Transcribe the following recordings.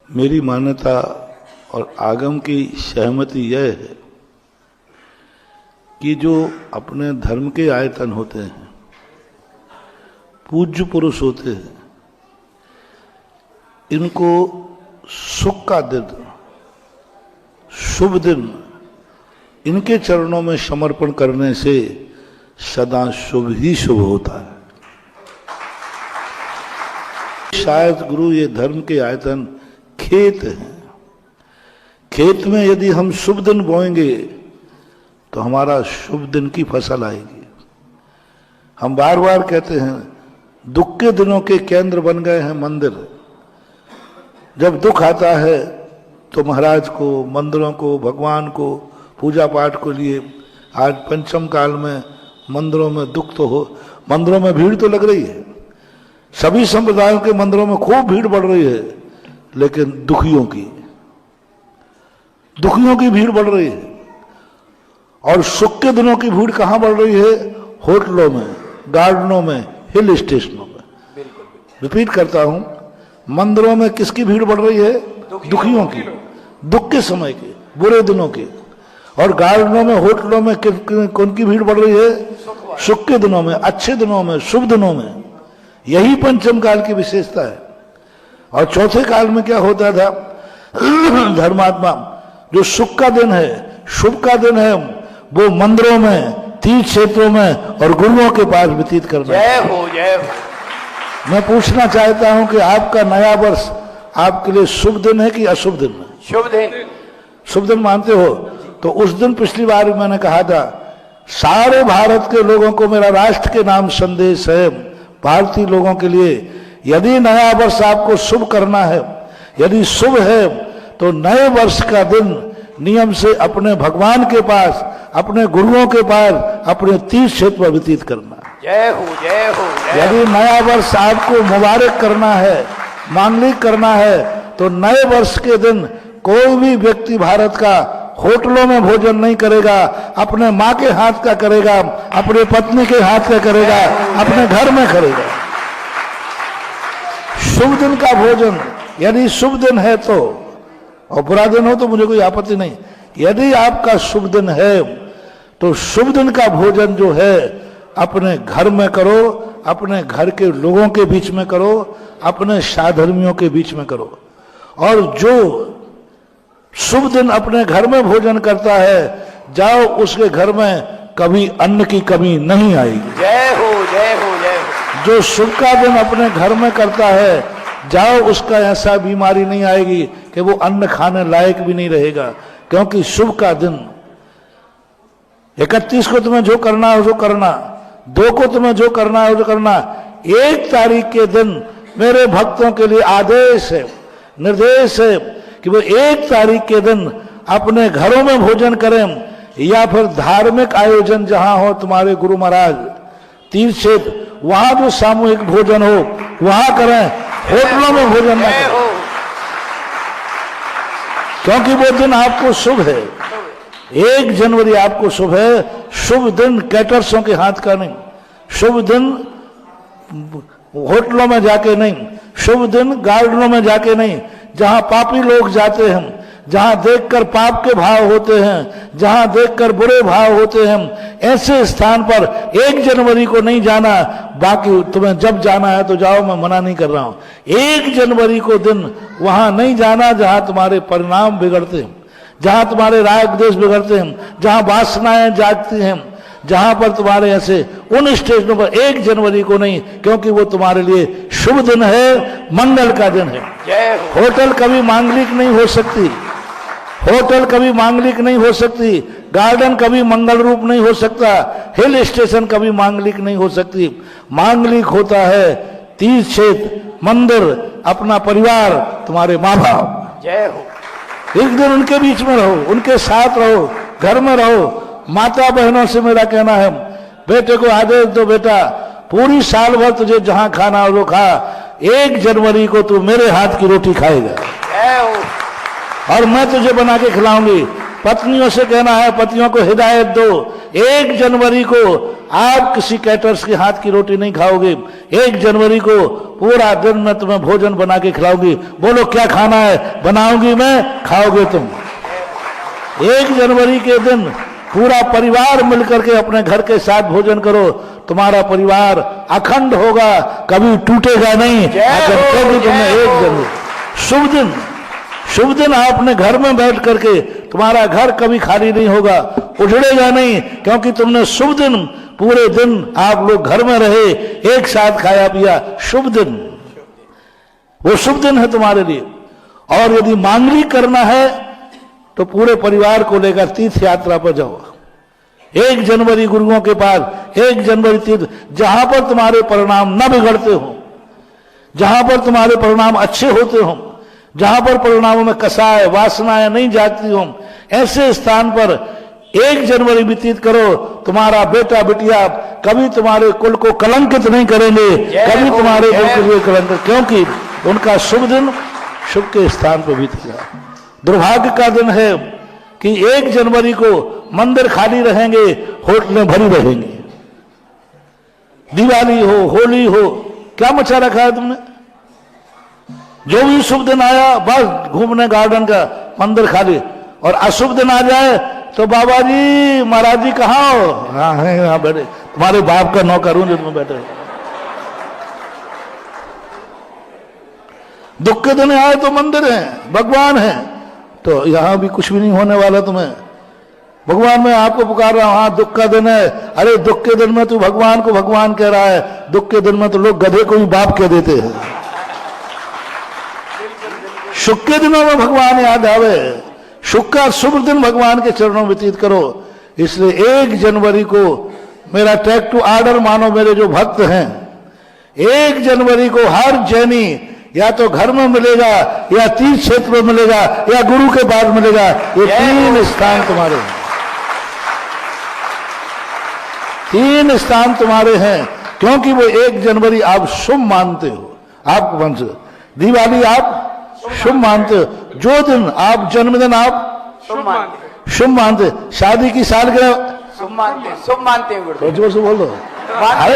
मेरी मान्यता और आगम की सहमति यह है कि जो अपने धर्म के आयतन होते हैं, पूज्य पुरुष होते हैं, इनको सुख का दिन, शुभ दिन इनके चरणों में समर्पण करने से सदा शुभ ही शुभ होता है। शायद गुरु ये धर्म के आयतन खेत हैं। खेत में यदि हम शुभ दिन बोएंगे तो हमारा शुभ दिन की फसल आएगी। हम बार बार कहते हैं दुख के दिनों के केंद्र बन गए हैं मंदिर। जब दुख आता है तो महाराज को, मंदिरों को, भगवान को, पूजा पाठ को लिए आज पंचम काल में मंदिरों में दुख तो हो, मंदिरों में भीड़ तो लग रही है, सभी संप्रदायों के मंदिरों में खूब भीड़ बढ़ रही है, लेकिन दुखियों की भीड़ बढ़ रही है। और सुख के दिनों की भीड़ कहां बढ़ रही है? होटलों में, गार्डनों में, हिल स्टेशनों में। रिपीट करता हूं, मंदिरों में किसकी भीड़ बढ़ रही है? दुखियों की, दुख के समय की, बुरे दिनों की। और गार्डनों में, होटलों में कौन की भीड़ बढ़ रही है? सुख के दिनों में, अच्छे दिनों में, शुभ दिनों में। यही पंचम काल की विशेषता है। और चौथे काल में क्या होता था? धर्मात्मा जो सुख का दिन है, शुभ का दिन है, वो मंदिरों में, तीर्थ क्षेत्रों में और गुरुओं के पास व्यतीत करना। जय हो, जय हो। मैं पूछना चाहता हूं कि आपका नया वर्ष आपके लिए शुभ दिन है कि अशुभ दिन है? शुभ दिन। शुभ दिन मानते हो? तो उस दिन पिछली बार मैंने कहा था, सारे भारत के लोगों को मेरा राष्ट्र के नाम संदेश है, भारतीय लोगों के लिए, यदि नया वर्ष आपको शुभ करना है, यदि शुभ है, तो नए वर्ष का दिन नियम से अपने भगवान के पास, अपने गुरुओं के पास, अपने तीर्थ क्षेत्र में व्यतीत करना। जय हो, जय हो, जय। यदि नया वर्ष आपको मुबारक करना है, मांगलिक करना है, तो नए वर्ष के दिन कोई भी व्यक्ति भारत का होटलों में भोजन नहीं करेगा, अपने माँ के हाथ का करेगा, अपने पत्नी के हाथ का करेगा, अपने घर में करेगा। शुभ दिन का भोजन, यदि शुभ दिन है तो, और बुरा दिन हो तो मुझे कोई आपत्ति नहीं, यदि आपका शुभ दिन है तो शुभ दिन का भोजन जो है अपने घर में करो, अपने घर के लोगों के बीच में करो, अपने साधर्मियों के बीच में करो। और जो शुभ दिन अपने घर में भोजन करता है, जाओ उसके घर में कभी अन्न की कमी नहीं आएगी। जय हो, जय हो, जय हो। जो शुभ का दिन अपने घर में करता है, जाओ उसका ऐसा बीमारी नहीं आएगी कि वो अन्न खाने लायक भी नहीं रहेगा। क्योंकि शुभ का दिन 31 को तुम्हें जो करना है वो करना, 2 को तुम्हें जो करना है वो करना, 1 तारीख के दिन मेरे भक्तों के लिए आदेश है, निर्देश है कि वो 1 तारीख के दिन अपने घरों में भोजन करें, या फिर धार्मिक आयोजन जहां हो तुम्हारे गुरु महाराज, तीर्थ क्षेत्र, वहां जो सामूहिक भोजन हो वहां करें, होटलों में भोजन न करें। क्योंकि वो दिन आपको शुभ है। 1 जनवरी आपको शुभ है। शुभ दिन कैटर्सों के हाथ का नहीं, शुभ दिन होटलों में जाके नहीं, शुभ दिन गार्डनों में जाके नहीं, जहां पापी लोग जाते हैं, जहां देखकर पाप के भाव होते हैं, जहां देखकर बुरे भाव होते हैं, ऐसे स्थान पर 1 जनवरी को नहीं जाना। बाकी तुम्हें जब जाना है तो जाओ, मैं मना नहीं कर रहा हूं। 1 जनवरी को दिन वहां नहीं जाना जहां तुम्हारे परिणाम बिगड़ते हैं, जहां तुम्हारे राग द्वेष बिगड़ते हैं, जहां वासनाएं जागती हैं, जहां पर तुम्हारे ऐसे उन स्टेशनों पर 1 जनवरी को नहीं, क्योंकि वो तुम्हारे लिए शुभ दिन है, मंगल का दिन है। होटल कभी मांगलिक नहीं हो सकती, होटल कभी मांगलिक नहीं हो सकती, गार्डन कभी मंगल रूप नहीं हो सकता, हिल स्टेशन कभी मांगलिक नहीं हो सकती। मांगलिक होता है तीर्थ क्षेत्र, मंदिर, अपना परिवार, तुम्हारे माँ बाप। जय हो। एक दिन उनके बीच में रहो, उनके साथ रहो, घर में रहो। माता बहनों से मेरा कहना है, बेटे को आदेश दो, बेटा पूरी साल भर तुझे जहां खाना हो वो खा, 1 जनवरी को तू मेरे हाथ की रोटी खाएगा और मैं तुझे बना के खिलाऊंगी। पत्नियों से कहना है, पतियों को हिदायत दो, 1 जनवरी को आप किसी कैटर्स के हाथ की रोटी नहीं खाओगे। 1 जनवरी को पूरा दिन मैं तुम्हें भोजन बना के खिलाऊंगी। बोलो क्या खाना है? बनाऊंगी मैं, खाओगे तुम। 1 जनवरी के दिन पूरा परिवार मिलकर के अपने घर के साथ भोजन करो। तुम्हारा परिवार अखंड होगा, कभी टूटेगा नहीं। क्योंकि तुमने 1 जनवरी शुभ दिन आपने घर में बैठ करके, तुम्हारा घर कभी खाली नहीं होगा, उजड़ेगा नहीं। क्योंकि तुमने शुभ दिन, पूरे दिन आप लोग घर में रहे, एक साथ खाया पिया। शुभ दिन, वो शुभ दिन है तुम्हारे लिए। और यदि मांगलिक करना है तो पूरे परिवार को लेकर तीर्थ यात्रा पर जाओ। 1 जनवरी गुरुओं के पास, 1 जनवरी तीर्थ, जहां पर तुम्हारे परिणाम न बिगड़ते हो, जहां पर तुम्हारे परिणाम अच्छे होते हो, जहां पर परिणामों में कसाय वासनाएं नहीं जाती हो, ऐसे स्थान पर 1 जनवरी व्यतीत करो। तुम्हारा बेटा बिटिया कभी तुम्हारे कुल को कलंकित नहीं करेंगे, कभी तुम्हारे कुल के लिए कलंकित, क्योंकि उनका शुभ दिन शुभ के स्थान पर बीतेगा। दुर्भाग्य का दिन है कि 1 जनवरी को मंदिर खाली रहेंगे, होटलें भरी रहेंगी। दिवाली हो, होली हो, क्या मचा रखा है तुमने? जो भी शुभ दिन आया बस घूमने गार्डन का, मंदिर खाली। और अशुभ दिन आ जाए तो बाबा जी महाराज जी कहाँ हो? हाँ है, यहाँ बैठे, तुम्हारे बाप का नौकर हूं जो तुम बैठे। दुख के दिन आए तो मंदिर है, भगवान है, तो यहां भी कुछ भी नहीं होने वाला तुम्हें। भगवान मैं आपको पुकार रहा हूं, हाँ दुख का दिन है। अरे दुख के दिन में तू भगवान को भगवान कह रहा है, दुख के दिन में तो लोग गधे को भी बाप कह देते हैं। सुख के दिनों में भगवान याद आवे, सुख का शुभ दिन भगवान के चरणों में व्यतीत करो। इसलिए 1 जनवरी को मेरा टेक टू ऑर्डर मानो, मेरे जो भक्त हैं, 1 जनवरी को हर जैनी या तो घर में मिलेगा, या तीर्थ क्षेत्र में मिलेगा, या गुरु के पास मिलेगा। ये 3 स्थान तुम्हारे हैं, 3 स्थान तुम्हारे हैं, क्योंकि वो 1 जनवरी आप शुभ मानते हो। आपको मन से दिवाली आप शुभ मानते हो, जो दिन आप जन्मदिन आप शुभ मानते, शादी की सालगिरह शुभ मानते हैं गुरु। जोर से बोल दो। अरे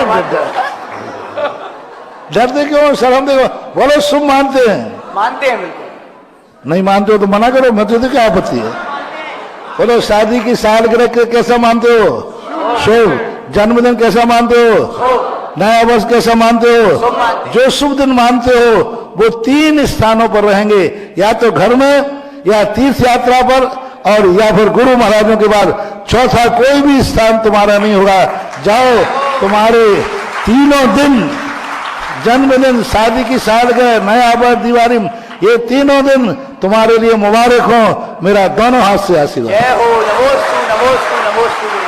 डरते क्यों? शर्म देखो, बोलो शुभ मानते हैं। बिल्कुल। नहीं मानते हो तो मना करो, मैं तो क्या आपत्ति है? बोलो शादी की सालगिरह कैसा मानते हो? शुभ। जन्मदिन कैसा मानते हो? नया वर्ष कैसा मानते हो? जो शुभ दिन मानते हो वो 3 स्थानों पर रहेंगे, या तो घर में, या तीर्थ यात्रा पर, और या फिर गुरु महाराजों के बाद चौथा कोई भी स्थान तुम्हारा नहीं होगा। जाओ, तुम्हारे 3 दिन, जन्मदिन, शादी की सालगिरह, नया वर्ष, दिवाली, ये 3 दिन तुम्हारे लिए मुबारक हो। मेरा दोनों हाथ से आशीर्वाद। जय हो। नमोस्तु नमोस्तु नमोस्तु।